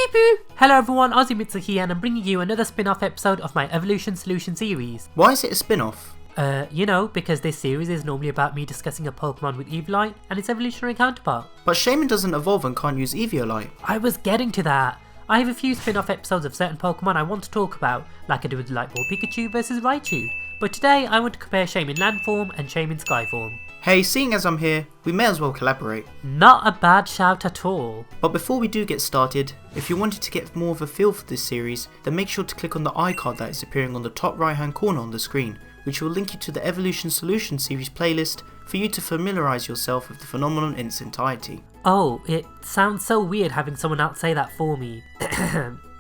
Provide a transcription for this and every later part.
Beep boo! Hello everyone, Ozzymitsu here and I'm bringing you another spin-off episode of my Evolution Solution series. Why is it a spin-off? Because this series is normally about me discussing a Pokemon with Eviolite and its evolutionary counterpart. But Shaymin doesn't evolve and can't use Eviolite. I was getting to that. I have a few spin-off episodes of certain Pokemon I want to talk about, like I did with Light Ball Pikachu versus Raichu. But today I want to compare Shaymin Land form and Shaymin Sky form. Hey, seeing as I'm here, we may as well collaborate. Not a bad shout at all. But before we do get started, if you wanted to get more of a feel for this series, then make sure to click on the iCard that is appearing on the top right hand corner on the screen, which will link you to the Evolution Solution series playlist for you to familiarise yourself with the phenomenon in its entirety. Oh, it sounds so weird having someone else say that for me.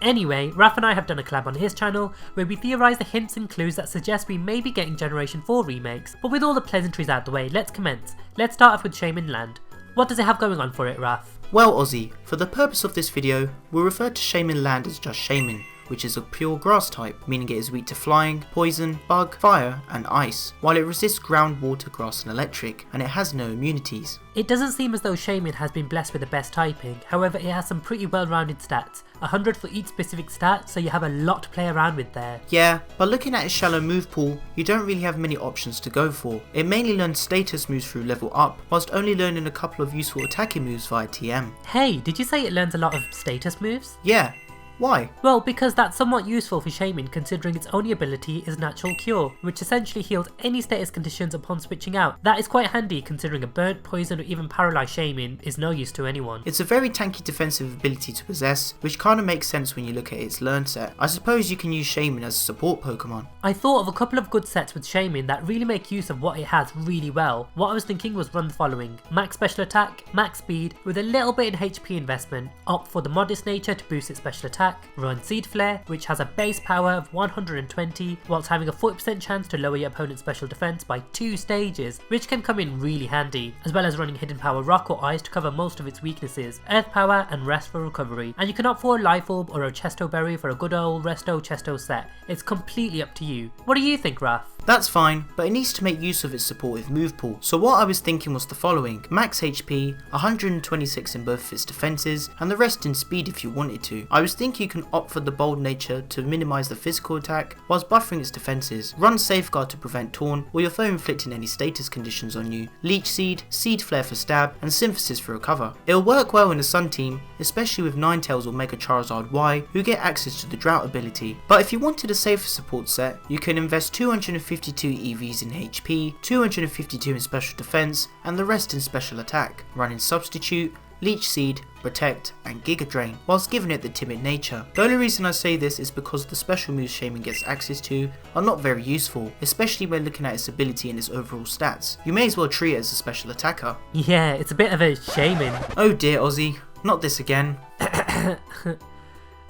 Anyway, Raf and I have done a collab on his channel where we theorise the hints and clues that suggest we may be getting Generation 4 remakes. But with all the pleasantries out the way, let's commence. Let's start off with Shaymin Land. What does it have going on for it, Raf? Well Ozzy, for the purpose of this video, we'll refer to Shaymin Land as just Shaymin, which is a pure grass type, meaning it is weak to flying, poison, bug, fire and ice, while it resists ground, water, grass and electric, and it has no immunities. It doesn't seem as though Shaymin has been blessed with the best typing, however it has some pretty well-rounded stats, 100 for each specific stat, so you have a lot to play around with there. Yeah, but looking at its shallow move pool, you don't really have many options to go for. It mainly learns status moves through level up, whilst only learning a couple of useful attacking moves via TM. Hey, did you say it learns a lot of status moves? Yeah. Why? Well, because that's somewhat useful for Shaymin considering its only ability is Natural Cure, which essentially heals any status conditions upon switching out. That is quite handy considering a burnt, poison or even paralysed Shaymin is no use to anyone. It's a very tanky defensive ability to possess, which kinda makes sense when you look at its learn set. I suppose you can use Shaymin as a support Pokemon. I thought of a couple of good sets with Shaymin that really make use of what it has really well. What I was thinking was run the following: max special attack, max speed with a little bit in HP investment, opt for the modest nature to boost its special attack, run Seed Flare, which has a base power of 120 whilst having a 40% chance to lower your opponent's special defense by 2 stages, which can come in really handy, as well as running Hidden Power Rock or Ice to cover most of its weaknesses, Earth Power and Rest for recovery, and you can opt for a Life Orb or a Chesto Berry for a good old Resto Chesto set. It's completely up to you. What do you think, Raf? That's fine, but it needs to make use of its supportive move pool. So what I was thinking was the following: max HP, 126 in both of its defenses, and the rest in speed if you wanted to. I was thinking you can opt for the bold nature to minimise the physical attack, whilst buffering its defenses. Run Safeguard to prevent Taunt, or your foe inflicting any status conditions on you. Leech Seed, Seed Flare for stab, and Synthesis for recover. It'll work well in a Sun team, especially with Ninetales or Mega Charizard Y, who get access to the Drought ability. But if you wanted a safer support set, you can invest 252 EVs in HP, 252 in special defense, and the rest in special attack, running Substitute, Leech Seed, Protect, and Giga Drain, whilst giving it the timid nature. The only reason I say this is because the special moves Shaymin gets access to are not very useful, especially when looking at its ability and its overall stats. You may as well treat it as a special attacker. Yeah, it's a bit of a Shaymin. Oh dear Ozzy, not this again.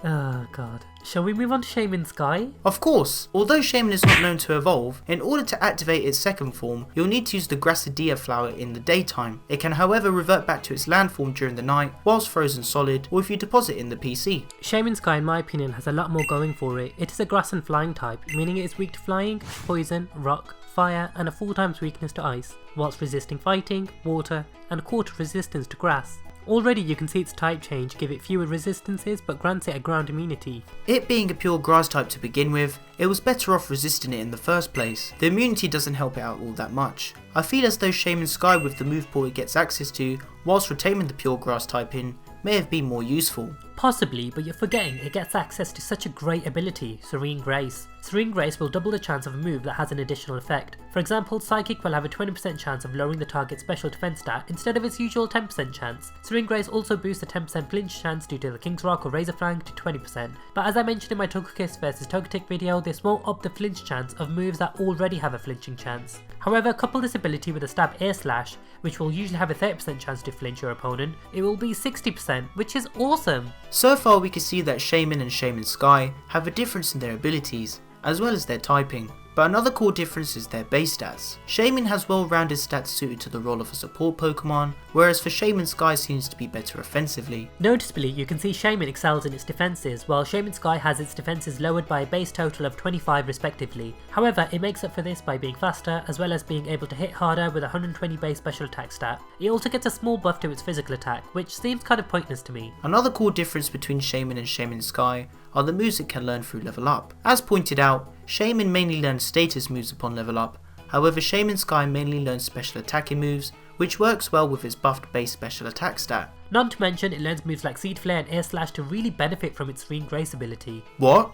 Oh god. Shall we move on to Shaymin Sky? Of course! Although Shaymin is not known to evolve, in order to activate its second form, you'll need to use the Grassadilla flower in the daytime. It can however revert back to its land form during the night, whilst frozen solid, or if you deposit in the PC. Shaymin Sky in my opinion has a lot more going for it. It is a grass and flying type, meaning it is weak to flying, poison, rock, fire and a 4 times weakness to ice, whilst resisting fighting, water and a quarter resistance to grass. Already you can see its type change give it fewer resistances but grants it a ground immunity. It being a pure grass type to begin with, it was better off resisting it in the first place. The immunity doesn't help it out all that much. I feel as though Shaymin Sky with the move pool it gets access to, whilst retaining the pure grass typing, may have been more useful. Possibly, but you're forgetting it gets access to such a great ability, Serene Grace. Serene Grace will double the chance of a move that has an additional effect. For example, Psychic will have a 20% chance of lowering the target's special defense stat instead of its usual 10% chance. Serene Grace also boosts the 10% flinch chance due to the King's Rock or Razor Fang to 20%. But as I mentioned in my Togekiss vs Togetic video, this won't up the flinch chance of moves that already have a flinching chance. However, couple this ability with a Stab Air Slash, which will usually have a 30% chance to flinch your opponent, it will be 60%, which is awesome! So far we can see that Shaymin and Shaymin Sky have a difference in their abilities, as well as their typing. but another core difference is their base stats. Shaymin has well-rounded stats suited to the role of a support Pokemon, whereas for Shaymin Sky seems to be better offensively. Noticeably, you can see Shaymin excels in its defences, while Shaymin Sky has its defences lowered by a base total of 25 respectively. However, it makes up for this by being faster, as well as being able to hit harder with a 120 base special attack stat. It also gets a small buff to its physical attack, which seems kind of pointless to me. Another core difference between Shaymin and Shaymin Sky are the moves it can learn through level up. As pointed out, Shaymin mainly learns status moves upon level up, however Shaymin Sky mainly learns special attacking moves, which works well with its buffed base special attack stat. Not to mention, it learns moves like Seed Flare and Air Slash to really benefit from its Free Grace ability. What?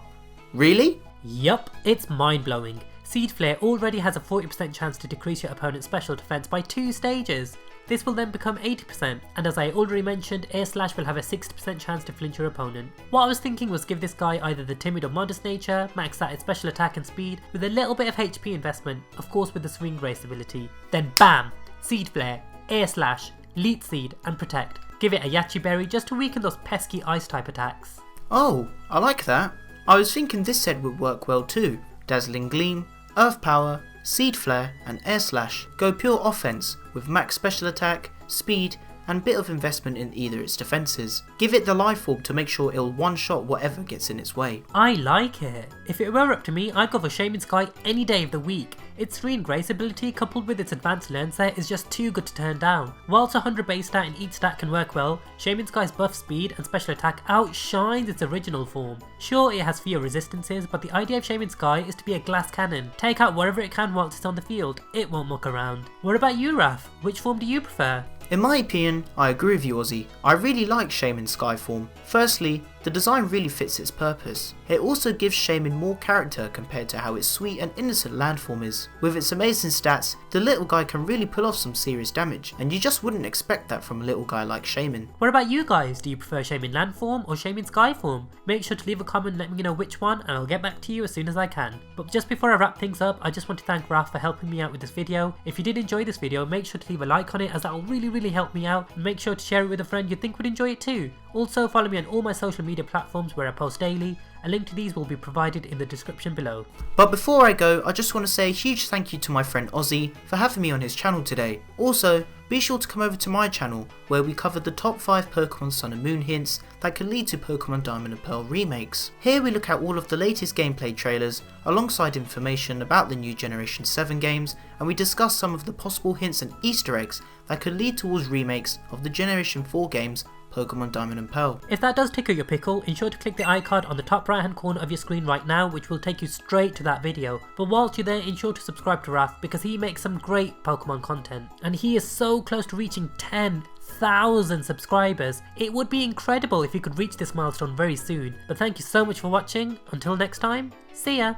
Really? Yup, it's mind-blowing. Seed Flare already has a 40% chance to decrease your opponent's special defense by 2 stages. This will then become 80%, and as I already mentioned, Air Slash will have a 60% chance to flinch your opponent. What I was thinking was give this guy either the timid or modest nature, max out its special attack and speed, with a little bit of HP investment, of course with the Swing Grace ability. Then BAM! Seed Flare, Air Slash, Leech Seed and Protect. Give it a Yachi Berry just to weaken those pesky ice type attacks. Oh, I like that. I was thinking this set would work well too. Dazzling Gleam, Earth Power, Seed Flare and Air Slash go pure offense with max special attack, speed and bit of investment in either its defences. Give it the Life Orb to make sure it'll one-shot whatever gets in its way. I like it. If it were up to me, I'd go for Shaymin Sky any day of the week. Its Free Grace ability coupled with its advanced learn set is just too good to turn down. Whilst 100 base stat in each stat can work well, Shaymin Sky's buff speed and special attack outshines its original form. Sure, it has fewer resistances, but the idea of Shaymin Sky is to be a glass cannon. Take out wherever it can whilst it's on the field, it won't muck around. What about you, Raf? Which form do you prefer? In my opinion, I agree with you Ozzy. I really like Shaymin Sky form. Firstly, the design really fits its purpose. It also gives Shaymin more character compared to how its sweet and innocent land form is. With its amazing stats, the little guy can really pull off some serious damage, and you just wouldn't expect that from a little guy like Shaymin. What about you guys? Do you prefer Shaymin land form or Shaymin Sky form? Make sure to leave a comment and let me know which one, and I'll get back to you as soon as I can. But just before I wrap things up, I just want to thank Raf for helping me out with this video. If you did enjoy this video, make sure to leave a like on it, as that will really help me out, and make sure to share it with a friend you think would enjoy it too. Also follow me on all my social media platforms where I post daily. A link to these will be provided in the description below. But before I go, I just want to say a huge thank you to my friend Ozzy for having me on his channel today. Also, be sure to come over to my channel where we cover the top 5 Pokemon Sun and Moon hints that could lead to Pokemon Diamond and Pearl remakes. Here we look at all of the latest gameplay trailers alongside information about the new Generation 7 games, and we discuss some of the possible hints and Easter eggs that could lead towards remakes of the Generation 4 games Pokemon Diamond and Pearl. If that does tickle your pickle, ensure to click the icon on the top right hand corner of your screen right now, which will take you straight to that video. But whilst you're there, ensure to subscribe to Raf because he makes some great Pokemon content, and he is so close to reaching 10,000 subscribers. It would be incredible if he could reach this milestone very soon. But thank you so much for watching. Until next time, see ya!